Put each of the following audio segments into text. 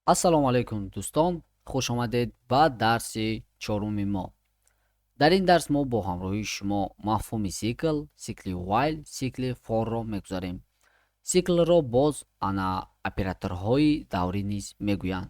ассалому алайкум дӯстон, хуш омадед ба дарси чоруми мо. Дар ин дарс мо бо ҳамроҳии шумо мафҳуми сикл, сикли while, сикли forро мегузарем. Сиклро боз ана операторҳои даврӣ низ мегӯянд.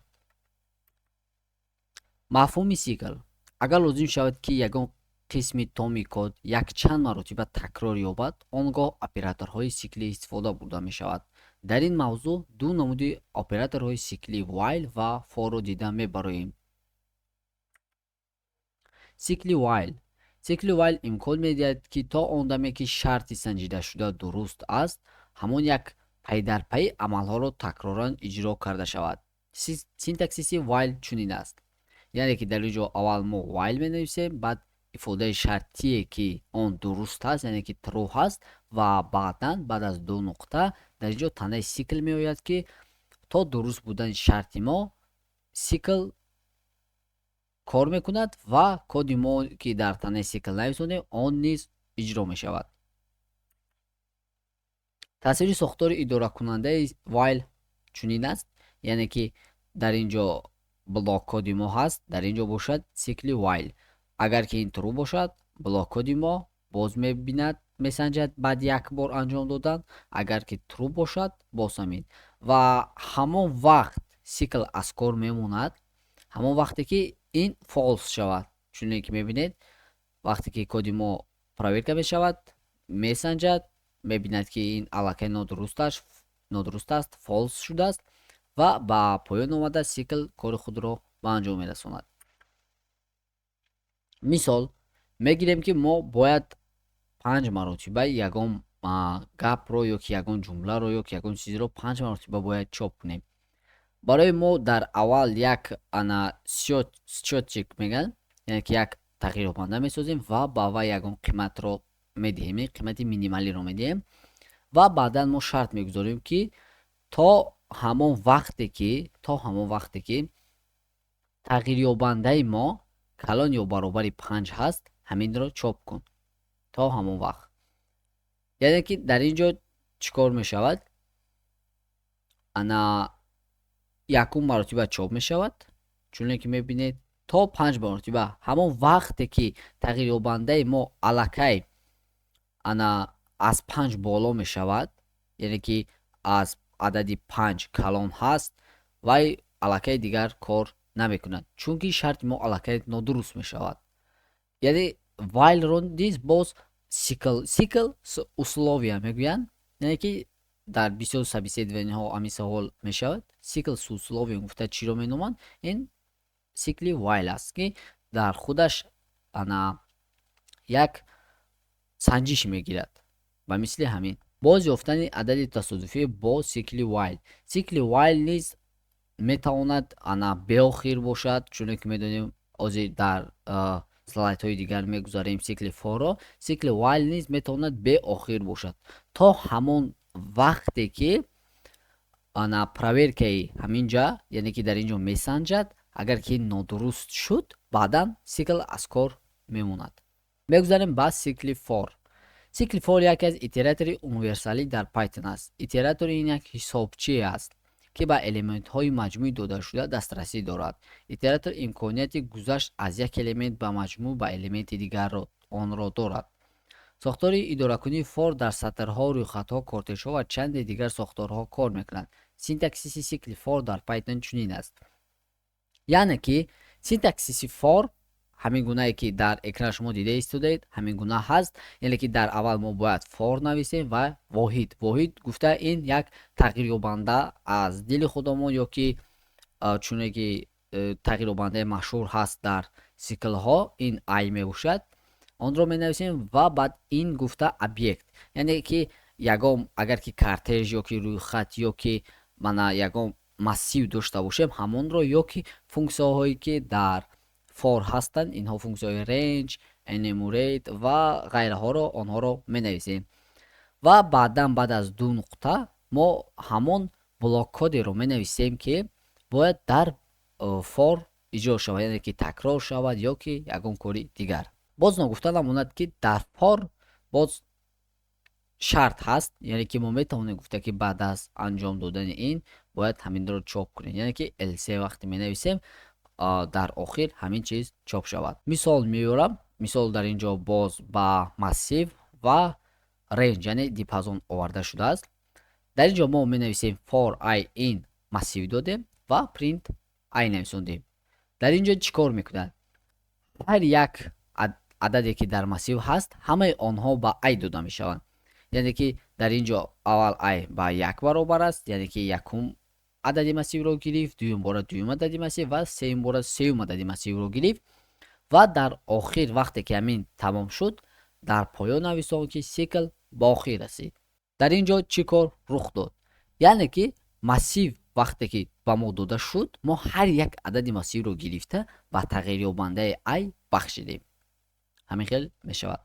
мафҳуми сикл: агар лозим шавад ки ягон қисми томи код якчанд маротиба такрор ёбад, он гоҳ операторҳои сиклӣ истифода бурда мешавад. Дар ин мавзӯъ ду намуди операторҳои сикли while ва forро дида мебароем. сикли while. Сикли while имкон медиҳад ки то он даме ки шарти санҷидашуда дуруст аст, ҳамон як пайдарпайи амалҳоро такроран иҷро карда шавад. Синтаксиси while чунин аст. Яъне ки дар ин ҷо аввал мо while менависем, баъд ифодаи шартие ки он дуруст аст, яъне ки true ҳаст, ва баъдан баъд аз ду нуқта дар ин ҷо танаи сикл меояд ки то дуруст будани шарти мо сикл кор мекунад ва коди мо ки дар танаи сикл нависонем он низ иҷро мешавад. таъсири сохтори идоракунандаи while чунин аст, яъне ки дар ин ҷо блок коди мо ҳаст, дар ин ҷо бошад сикли while. Агар ки ин true бошад, блок коди мо боз мебинад, месанҷад баъди як бор анҷом додан. Агар ки true бошад, боз ҳамин. Ва ҳамон вақт сикл аз кор мемонад, ҳамон вақте ки ин false шавад. Чуне ки мебинед, вақте ки коди мо проверка мешавад, месанҷад, мебинад ки ин аллакай нодуруст аст, false шудааст ва ба поён омада сикл кори худро ба анҷом мерасонад. Мисол мегирем ки мо бояд 5 маротиба ягон гапро ё ки ягон ҷумларо ё ки ягон чизро 5 маротиба бояд чоп кунем. Барои мо дар аввал як счётчик мегӯянд, яъне ки як тағйирёбанда месозем ва ба вай ягон қиматро медиҳем, қимати минималиро медиҳем ва баъдан мо шарт мегузорем ки то ҳамон вақте ки тағйирёбандаи мо калон ё баробари 5 ҳаст, ҳаминро чоп кун. То ҳамон вақт. Яъне ки дар ин ҷо чӣ кор мешавад? Якум маротиба чоп мешавад, чуне ки мебинед, то 5 маротиба. Ҳамон вақте ки тағйирёбандаи мо аллакай аз 5 боло мешавад, яъне ки аз адади 5 калон ҳаст, вай аллакай дигар кор намекунад, чунки шарти мо аллакай нодуруст мешавад. Яъне while-ро низ боз сикл условия мегӯянд, яъне ки дар бисёр собеседованиҳо ҳамин савол мешавад. Сикл с условием гуфта чиро меноманд? Ин сикли while аст ки дар худаш як санҷиш мегирад, ба мисли ҳамин. Боз ёфтани адади тасодуфӣ бо сикли while. Сикли while низ метавонад беохир бошад, чуне ки медонем озир дар слайдҳои дигар мегузарем сикли forро. Сикли while низ метавонад беохир бошад, то ҳамон вақте ки проверкаи ҳаминҷа, яъне ки дар ин ҷо месанҷад, агар ки нодуруст шуд, баъдан сикл аз кор мемонад. Мегузарем ба сикли for. Сикли for яке аз итератори универсалӣ дар Python аст. Итератори ин як ҳисобчие аст ки ба элементҳои маҷмӯи додашуда дастрасӣ дорад. Итератор имконияти гузашт аз як элемент ба маҷмӯъ ба элементи дигар онро дорад. Сохтори идоракунии for дар сатрҳо, рӯйхатҳо, кортежҳо ва чанде дигар сохторҳо кор мекунад. Синтаксиси сикли for дар Python чунин аст. Яъне ки синтаксиси for ҳамин гунае ки дар экран шумо дида истодаед, ҳамин гуна ҳаст. Яъне ки дар аввал мо бояд for нависем ва воҳид гуфта ин як тағйирёбанда аз дили худомон ё ки чуне ки тағйирёбандаи машҳур ҳаст дар сиклҳо, ин I мебошад. Онро менависем ва баъд ин гуфта объект, яъне ки агар ки кортеж ё ки рӯйхат ё ки ягон массив дошта бошем, ҳамонро ё ки функсияҳое ки дар for ҳастанд, инҳо функсияҳои range, enumerate ва ғайраҳоро, онҳоро менависем ва баъдан баъд аз ду нуқта мо ҳамон блок кодеро менависем ки бояд дар for иҷро шавад, яъне ки такрор шавад ё ки ягон кори дигар. Боз ногуфта намонад ки дар for боз шарт ҳаст, яъне ки мо метавонем гуфта ки баъд аз анҷом додани ин бояд ҳаминро чоп кунед, яъне ки lc вақте менависем дар охир ҳамин чиз чоп шавад. Мисол меёрам. Мисол дар ин ҷо боз ба массив ва range яъне диапазон оварда шудааст. дар ин ҷо мо менависем for I in массив додем ва print I нависондем. дар ин ҷо чӣ кор мекунад? ҳар як ададе ки дар массив ҳаст, ҳамаи онҳо ба I дода мешаванд. яъне ки дар ин ҷо аввал I ба 1 баробар аст, яъне ки якум адади массивро гирифт, дуюм бора дуюм адади массив ва сеюм бора сеюм адади массивро гирифт ва дар охир вақте ки ҳамин тамом шуд, дар поён нависон ки сикл ба охир расид. дар ин ҷо чӣ кор рух дод? яъне ки массив вақте ки ба мо дода шуд, мо ҳар як адади массивро гирифта ба тағйирёбандаи I бахшидем. ҳамин хел мешавад.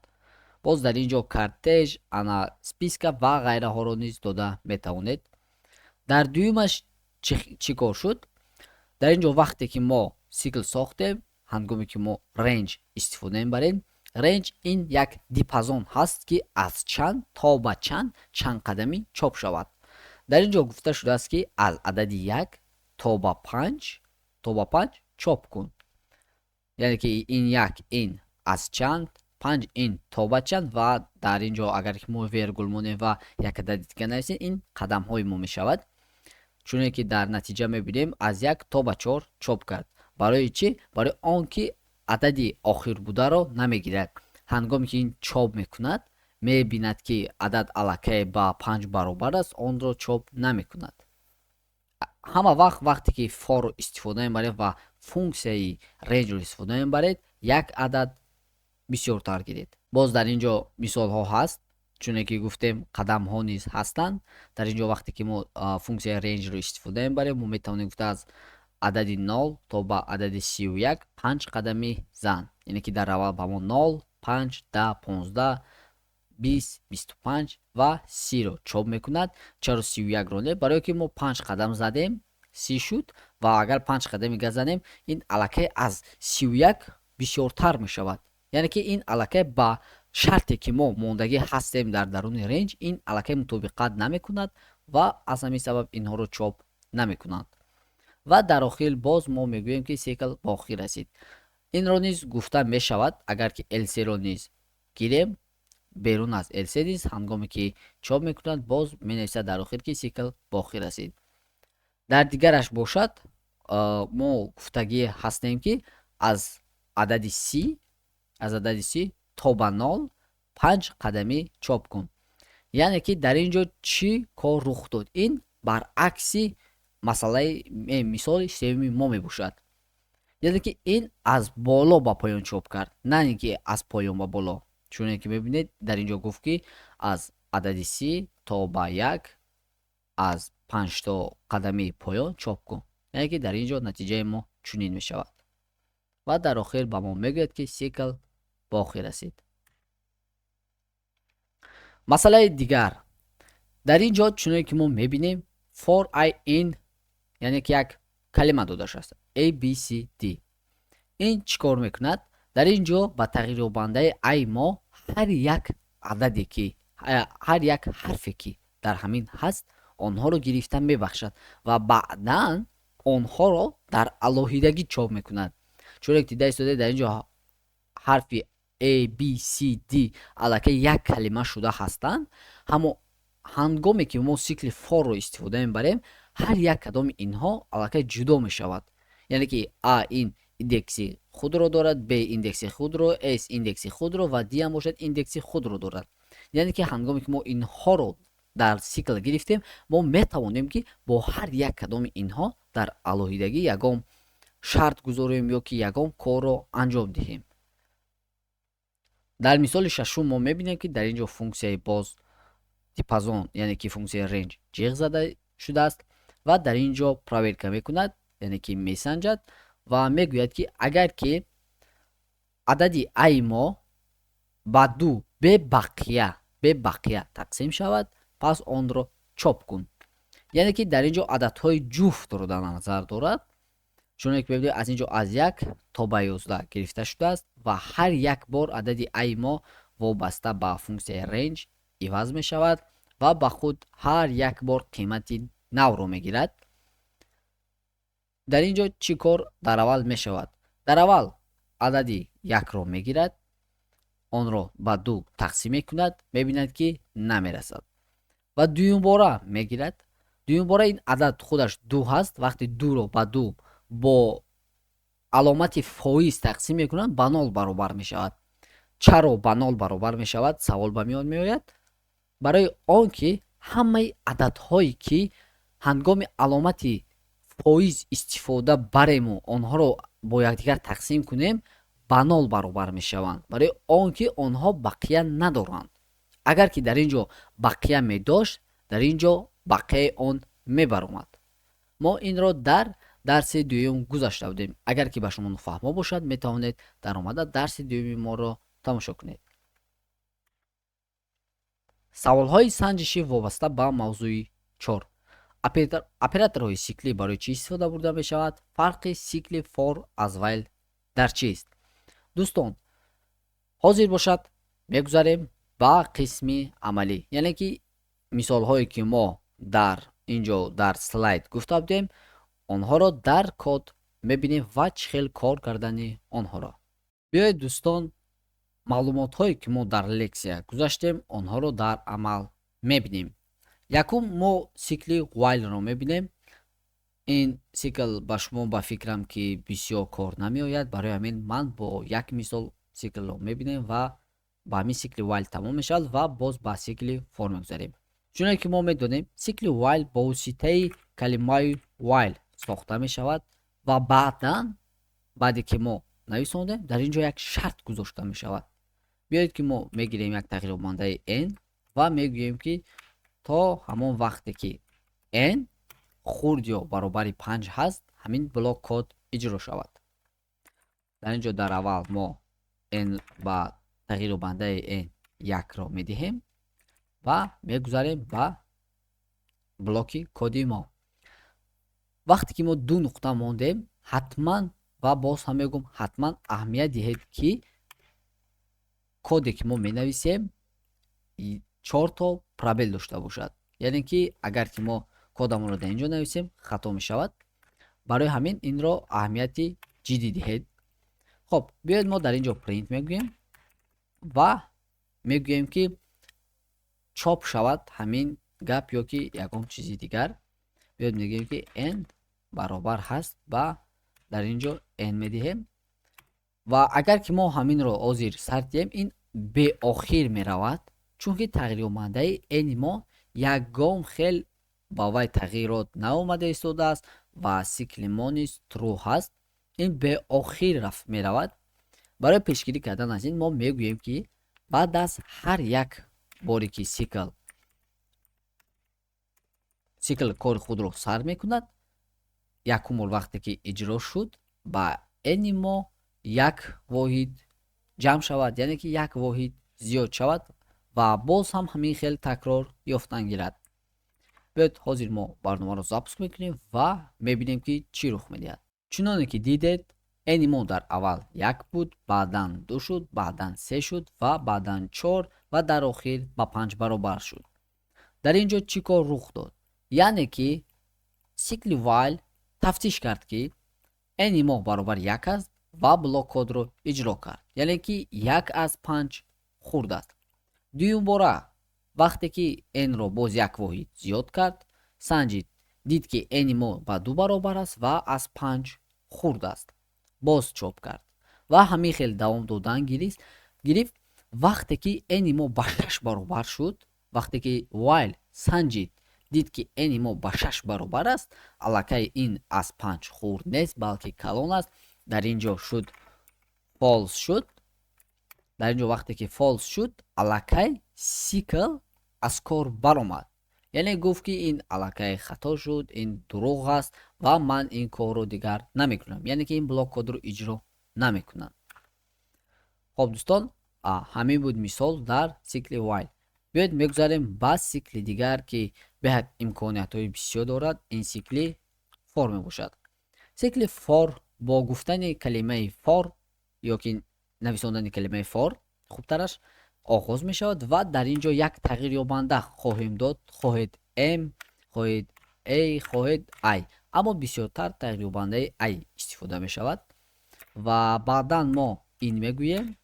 боз дар ин ҷо кортеж, ана списка ва ғайраҳоро низ дода метавонед. дар дуюмаш чӣ кор шуд? дар ин ҷо вақте ки мо сикл сохтем, ҳангоме ки мо range истифода мебарем, range ин як диапазон ҳаст ки аз чанд то ба чанд қадамӣ чоп шавад. дар ин ҷо гуфта шудааст ки аз адади 1 то ба 5 чоп кун. яъне ки ин 1 ин аз чанд, 5 ин то ба чанд ва дар ин ҷо агар ки мо вергул монем ва як адади дига нависем, ин қадамҳои мо мешавад. чуне ки дар натиҷа мебинем аз 1 то ба 4 чоп кард. барои чӣ? барои он ки адади охирбударо намегирад. ҳангоме ки ин чоп мекунад, мебинад ки адад аллакай ба 5 баробар аст, онро чоп намекунад. ҳама вақт вақте ки forро истифода мебаред ва функсияи rangeро истифода мебаред, як адад бисёртар гиред. боз дар ин ҷо мисолҳо ҳаст. чуне ки гуфтем қадамҳо низ ҳастанд. дар ин ҷо вақте ки мо функсияи rangeро истифода мебарем, мо метавонем гуфта аз адади 0 то ба адади 31 5 қадами зан. яъне ки дар аввал ба мо 0, 5, 10, 15, 20, 25 ва 30ро чоп мекунад. чаро 31ро не? барое ки мо 5 қадам задем, 30 шуд ва агар 5 қадами дига занем, ин аллакай аз 31 бисёртар мешавад. яъне ки ин аллакай ба шарте ки мо мондагӣ ҳастем дар даруни range, ин аллакай мутобиқат намекунад ва аз ҳамин сабаб инҳоро чоп намекунад. ва дар охир боз мо мегӯем ки сикл ба охир расид. инро низ гуфта мешавад, агар ки lcро низ гирем, берун аз lc низ ҳангоме ки чоп мекунад, боз менависад дар охир ки сикл ба охир расид. дар дигараш бошад, мо гуфтагӣ ҳастем ки аз адади 30 то ба 0 5 қадамӣ чоп кун. яъне ки дар ин ҷо чӣ кор рух дод? ин баръакси масъалаи мисоли севуми мо мебошад. яъне ки ин аз боло ба поён чоп кард, на ин ки аз поён ба боло. чуне ки мебинед дар ин ҷо гуфт ки аз адади 30 то ба 1 аз 5 то қадами поён чоп кун. яъне ки дар ин ҷо натиҷаи мо чунин мешавад. ва дар охир ба мо мегӯяд ки сикл ба охир расид. масъалаи дигар. дар ин ҷо чуне ки мо мебинем for I in, яъне ки як калима дода шудааст ABCD. ин чӣ кор мекунад? дар ин ҷо ба тағйирёбандаи I мо ҳар як ададе ки ҳар як ҳарфе ки дар ҳамин ҳаст, онҳоро гирифта мебахшад ва баъдан онҳоро дар алоҳидагӣ чоп мекунад. чуне ки дида истоде дар ин ҷо ҳарфи ABCD аллакай як калима шуда ҳастанд, ҳамо ҳангоме ки мо сикли forро истифода мебарем, ҳар як кадоми инҳо аллакай ҷудо мешавад. яъне ки A ин индекси худро дорад, B индекси худро, S индекси худро ва D ҳам бошад индекси худро дорад. яъне ки ҳангоме ки мо инҳоро дар сикл гирифтем, мо метавонем ки бо ҳар як кадоми инҳо дар алоҳидагӣ ягон шарт гузорем ё ки ягон корро анҷом диҳем. дар мисоли шашум мо мебинем ки дар ин ҷо функсияи боз диапазон, яъне ки функсияи range ҷиғ зада шудааст ва дар ин ҷо проверка мекунад, яъне ки месанҷад ва мегӯяд ки агар ки адади I мо ба 2 бебақия тақсим шавад, пас онро чоп кун. яъне ки дар ин ҷо ададҳои ҷуфтро дар назар дорад. чуне ки мебинед аз ин ҷо аз 1 то ба 11 гирифта шудааст ва ҳар як бор адади I мо вобаста ба функсияи range иваз мешавад ва ба худ ҳар як бор қимати навро мегирад. дар ин ҷо чӣ кор дар аввал мешавад? Дар аввал адади 1-ро мегирад, онро ба 2 тақсим мекунад, мебинад ки намерасад. Ва дуюмбора мегирад. Дуюмбора ин адад худаш 2 ҳаст. Вақте 2-ро ба 2 бо аломати фоиз тақсим мекунад, ба 0 баробар мешавад. Чаро ба 0 баробар мешавад? Савол ба миён меояд. барои он ки ҳамаи ададҳое ки ҳангоми аломати фоиз истифода барему онҳоро бо якдигар тақсим кунем, ба 0 баробар мешаванд, барои он ки онҳо бақия надоранд. агар ки дар ин ҷо бақия медошт, дар ин ҷо бақияи он мебаромад. мо инро дар дарси дуюм гузашта будем. агар ки ба шумо нофаҳмо бошад, метавонед дар омада дарси дуюми моро тамошо кунед. саволҳои санҷишӣ вобаста ба мавзӯи 4. операторҳои сиклӣ барои чӣ истифода бурда мешавад? Фарқи сикли for аз while дар чист? дӯстон, ҳозир бошад мегузарем ба қисми амалӣ, яъне ки мисолҳое ки мо дар ин ҷо дар слайд гуфта будем, онҳоро дар код мебинем ва чӣ хел кор кардани онҳоро. биёед дӯстон, маълумотҳое ки мо дар лексия гузаштем, онҳоро дар амал мебинем. якум мо сикли whileро мебинем. ин сикл ба шумо ба фикрам ки бисёр кор намеояд, барои ҳамин ман бо як мисол сиклро мебинем ва ба ҳамин сикли while тамом мешавад ва боз ба сикли for мегузарем. чуне ки мо медонем, сикли while бо воситаи калимаи while сохта мешавад ва баъдан баъде ки мо нависондем, дар ин ҷо як шарт гузошта мешавад. биёед ки мо мегирем як тағйиробандаи n ва мегӯем ки то ҳамон вақте ки n хурд ё баробари 5 ҳаст, ҳамин блок код иҷро шавад. дар ин ҷо дар аввал мо n ба тағйиробандаи n 1-ро медиҳем ва мегузарем ба блоки коди мо. вақте ки мо 2 нуқта мондем, ҳатман ва боз ҳам мегӯм ҳатман аҳамият диҳед ки коде ки мо менависем 4 то пробел дошта бошад. яъне ки агар ки мо кодамонро дар ин ҷо нависем, хато мешавад. барои ҳамин инро аҳамияти ҷиддӣ диҳед. хоб, биёед мо дар ин ҷо print мегӯем ва мегӯем ки чоп шавад ҳамин гап ё ки ягон чизи дигар. биёед мегӯем ки n баробар ҳаст ба дар ин ҷо n медиҳем ва агар ки мо ҳаминро ҳозир сар диҳем, ин беохир меравад, чунки тағйиробандаи n мо ягон хел ба вай тағйирот наомада истодааст ва сикли мо низ true ҳаст. ин беохир меравад. барои пешгирӣ кардан аз ин мо мегӯем ки баъд аз ҳар як боре ки сикл кори худро сар мекунад, якум бор вақте ки иҷро шуд, ба n мо як воҳид ҷамъ шавад, яъне ки як воҳид зиёд шавад ва боз ҳам ҳамин хел такрор ёфтан гирад. биёед ҳозир мо барномаро запуск мекунем ва мебинем ки чӣ рух медиҳад. чуноне ки дидед, n мо дар аввал 1 буд, баъдан 2 шуд, баъдан 3 шуд ва баъдан 4 ва дар охир ба 5 баробар шуд. дар ин ҷо чӣ кор рух дод? яъне ки сикли while тафтиш кард ки n мо баробар 1 аст ва блок кодро иҷро кард, яъне ки 1 аз 5 хурд аст. дуюмбора вақте ки n-ро боз як воҳид зиёд кард, санҷид, дид ки n мо ба 2 баробар аст ва аз 5 хурд аст, боз чоп кард ва ҳамин хел давом додан гирифт. вақте ки n мо ба 6 баробар шуд, вақте ки while санҷид, дид ки n мо ба 6 баробар аст, аллакай ин аз 5 хурд нест, балки калон аст. дар ин ҷо шуд false шуд. дар ин ҷо вақте ки false шуд, аллакай сикл аз кор баромад, яъне гуфт ки ин аллакай хато шуд, ин дурӯғ аст ва ман ин корро дигар намекунам, яъне ки ин блок кодро иҷро намекунам. хоб дӯстон, ҳамин буд мисол дар сикли while. биёед мегузарем ба сикли дигар ки беҳад имкониятҳои бисёр дорад. ин сикли for мебошад. сикли for бо гуфтани калимаи for ё ки нависондани калимаи for хубтараш оғоз мешавад ва дар ин ҷо як тағйирёбанда хоҳем дод. хоҳед m, хоҳед a, хоҳед i. аммо бисёртар тағйирёбандаи ай истифода мешавад ва баъдан мо ин мегӯем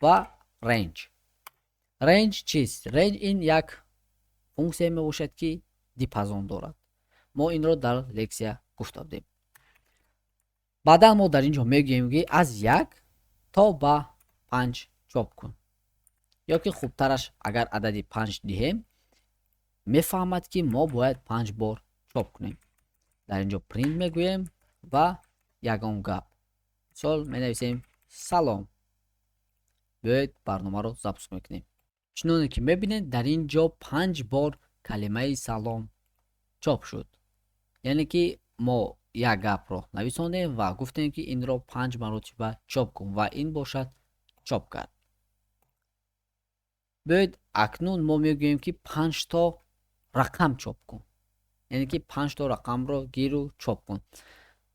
ва range. Range чист? Range ин як функсия мебошад ки дипазон дорад. мо инро дар лексия гуфта будем. баъдан мо дар ин ҷо мегӯем ки аз 1 то ба 5 чоп кун, ё ки хубтараш агар адади 5 диҳем мефаҳмад ки мо бояд 5 бор чоп кунем. дар ин ҷо print мегӯем ва ягон гап, мисол менависем салом. биёед барномаро запуск мекунем. чуноне ки мебинед дар ин ҷо 5 бор калимаи салом чоп шуд. яъне ки мо як гапро нависондем ва гуфтем ки инро 5 маротиба чоп кун ва ин бошад чоп кард. биёед акнун мо мегӯем ки 5 то рақам чоп кун, яъне ки 5 то рақамро гиру чоп кун.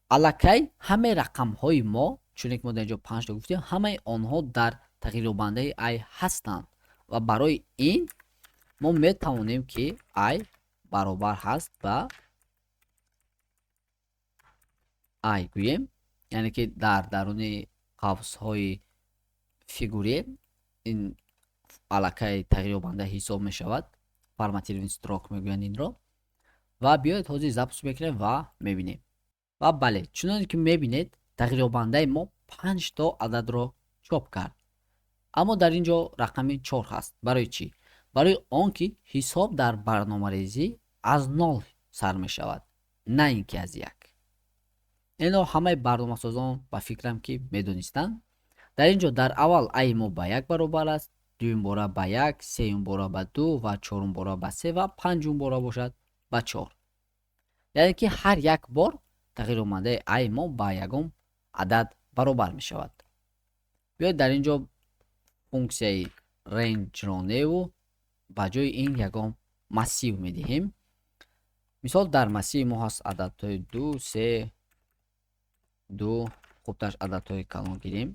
аллакай ҳамаи рақамҳои мо, чуне ки мо дар ин ҷо 5 то гуфтем, ҳамаи онҳо дар тағйирёбандаи ай ҳастанд ва барои ин мо метавонем ки ай баробар ҳаст ба ай гӯем, яъне ки дар даруни қавсҳои фигурӣ ин аллакай тағйирёбанда ҳисоб мешавад. форматирован строк мегӯянд инро. ва биёед ҳозир запуск мекунем ва мебинем. ва бале, чуноне ки мебинед тағйирёбандаи мо 5 то ададро чоп кард. аммо дар ин ҷо рақами 4 ҳаст. барои чӣ? барои он ки ҳисоб дар барномарезӣ аз 0 сар мешавад, на ин ки аз 1. ино ҳамаи барномасозон ба фикрам ки медонистанд. дар ин ҷо дар аввал айи мо ба 1 баробар аст, дуюм бора ба 1, сеюм бора ба 2 ва чорум бора ба 3 ва панҷум бора бошад ба 4. яъне ки ҳар як бор тағйирёбандаи айи мо ба ягон адад баробар мешавад. биёед дар ин ҷо функсияи rangeро неву ба ҷои ин ягон массив медиҳем. мисол дар массиви мо ҳаст ададҳои 2, 3, 2. хубтараш ададҳои калон гирем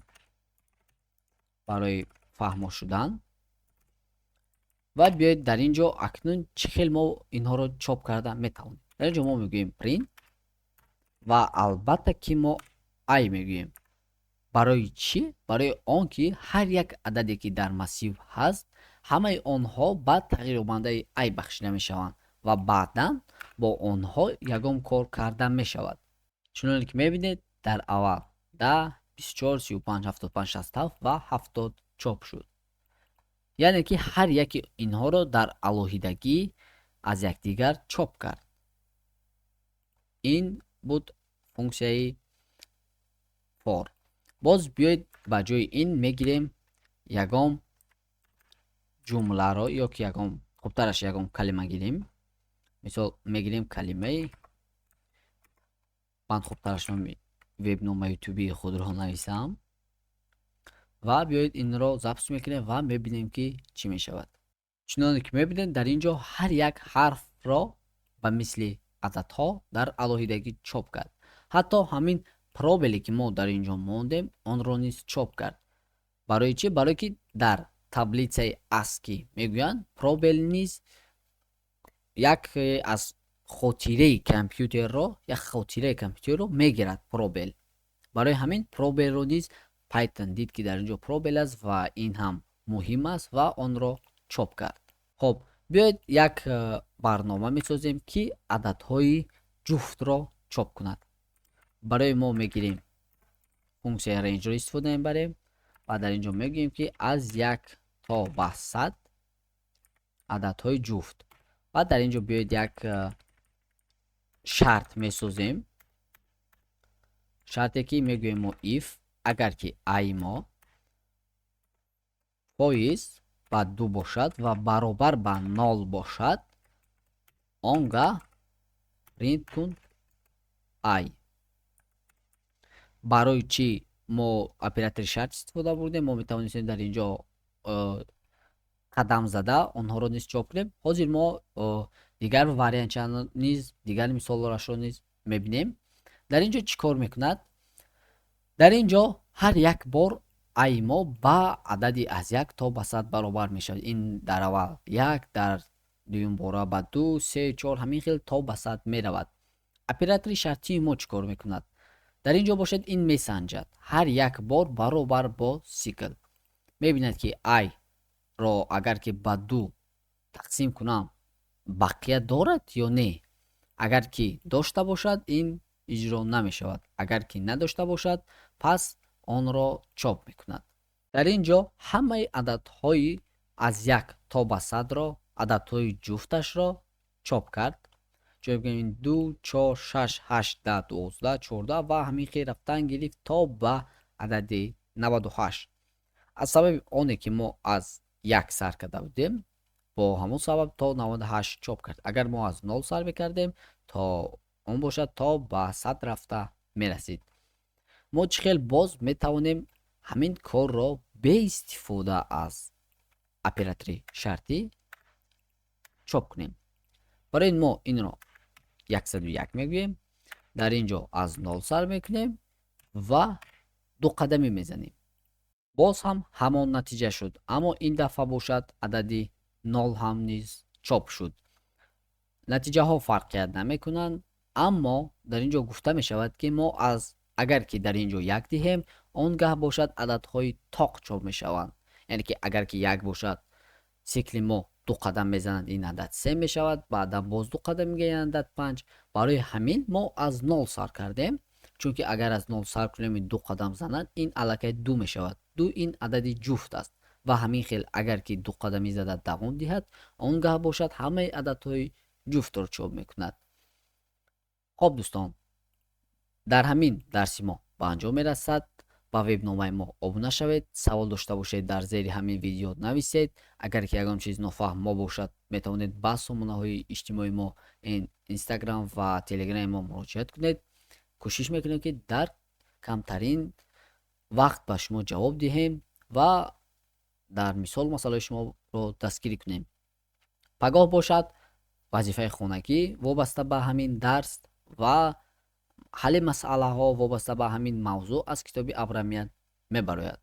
барои фаҳмо шудан. ва биёед дар ин ҷо акнун чӣ хел мо инҳоро чоп карда метавонем. дар ин ҷо мо мегӯем print ва албатта ки мо ай мегӯем. барои чӣ? барои он ки ҳар як ададе ки дар массив ҳаст, ҳамаи онҳо ба тағйирёбандаи ай бахшида мешаванд ва баъдан бо онҳо ягон кор карда мешавад. чуноне ки мебинед дар аввал 10, 24, 35, 75, 67 ва 70 чоп шуд. яъне ки ҳар яки инҳоро дар алоҳидагӣ аз якдигар чоп кард. ин буд функсияи for. боз биёед ба ҷои ин мегирем ягон ҷумларо ё ки ягон хубтараш ягон калима гирем. мисол мегирем калимаи ман хубтараш номи вебномаи ютубии худро нависам ва биёед инро запуск мекунем ва мебинем ки чӣ мешавад. чуноне ки мебинед дар ин ҷо ҳар як ҳарфро ба мисли ададҳо дар алоҳидагӣ чоп кард. ҳатто ҳамин пробеле ки мо дар ин ҷо мондем онро низ чоп кард. барои чӣ? барое ки дар таблицаи ASCII мегӯянд пробел низ яке аз хотираи компютерро мегирад пробел. барои ҳамин пробелро низ Python дид ки дар ин ҷо пробел аст ва ин ҳам муҳим аст ва онро чоп кард. хоб биёед як барнома месозем ки ададҳои ҷуфтро чоп кунад. барои мо мегирем функсияи rangeро истифода мебарем ва дар ин ҷо мегӯем ки аз 1 то ба 100 ададҳои ҷуфт. ва дар ин ҷо биёед як шарт месозем. шарте ки мегӯем мо if агар ки айи мо фоиз ба 2 бошад ва баробар ба 0 бошад, он гаҳ print кун ай. барои чӣ мо оператори шарт истифода бурдем? мо метавонистем дар ин ҷо қадам зада онҳоро низ чоп кунем. ҳозир мо дигар вариантчаро низ дигар мисолашро низ мебинем. дар ин ҷо чӣ кор мекунад? дар ин ҷо ҳар як бор айи мо ба адади аз 1 то ба 100 баробар мешавад. ин дар аввал 1, дар дуюм бора ба 2, 3, 4 ҳамин хел то ба 100 меравад. оператори шартии мо чӣ кор мекунад? дар ин ҷо бошед ин месанҷад ҳар як бор баробар бо сикл. мебинед ки ро агар ки ба ду тақсим кунам бақия дорад ё не. агар ки дошта бошад ин иҷро намешавад, агар ки надошта бошад пас онро чоп мекунад. дар ин ҷо ҳамаи ададҳои аз 1 то ба 100ро ададҳои ҷуфташро чоп кард. чоп бигӯем 2 4 6 8 10 12 14 ва ҳамин хел рафтан гирифт то ба адади 98. аз сабаби оне ки мо аз 1 сар карда будем бо ҳамон сабаб то 98 чоп кард. агар мо аз 0 сар мекардем то он бошад то ба 100 рафта мерасид. мо чӣ хел боз метавонем ҳамин корро бе истифода аз оператори шартӣ чоп кунем? барои ин мо инро 101 мегӯем, дар ин ҷо аз 0 сар мекунем ва ду қадамӣ мезанем. боз ҳам ҳамон натиҷа шуд, аммо ин дафъа бошад адади 0 ҳам низ чоп шуд. натиҷаҳо фарқият намекунанд, аммо дар ин ҷо гуфта мешавад ки мо аз агар ки дар ин ҷо 1 диҳем, он гаҳ бошад ададҳои тоқ чоп мешаванд. яъне ки агар ки 1 бошад, сикли мо ду қадам мезанад, ин адад 3 мешавад, баъдан боз ду қадам мегӯяд, ин адад 5. барои ҳамин мо аз 0 сар кардем, чунки агар аз 0 сар кунем ду қадам занад, ин аллакай 2 мешавад. 2 ин адади ҷуфт аст ва ҳамин хел агар ки ду қадамӣ зада давом диҳад, он гаҳ бошад ҳамаи ададҳои ҷуфтро чоп мекунад. хоб дӯстон, дар ҳамин дарси мо ба анҷом мерасад. ба вебномаи мо обуна шавед. савол дошта бошед, дар зери ҳамин видео нависед. агар ки ягон чиз нофаҳм мо бошад, метавонед ба сомонаҳои иҷтимоии мо инстаграм ва телеграми мо муроҷиат кунед. кӯшиш мекунем ки дар камтарин вақт ба шумо ҷавоб диҳем ва дар мисол масъалаи шуморо дастгирӣ кунем. пагоҳ бошад, вазифаи хонагӣ вобаста ба ҳамин дарс ва ҳалли масъалаҳо вобаста ба ҳамин мавзӯъ аз китоби абрамият мебарояд.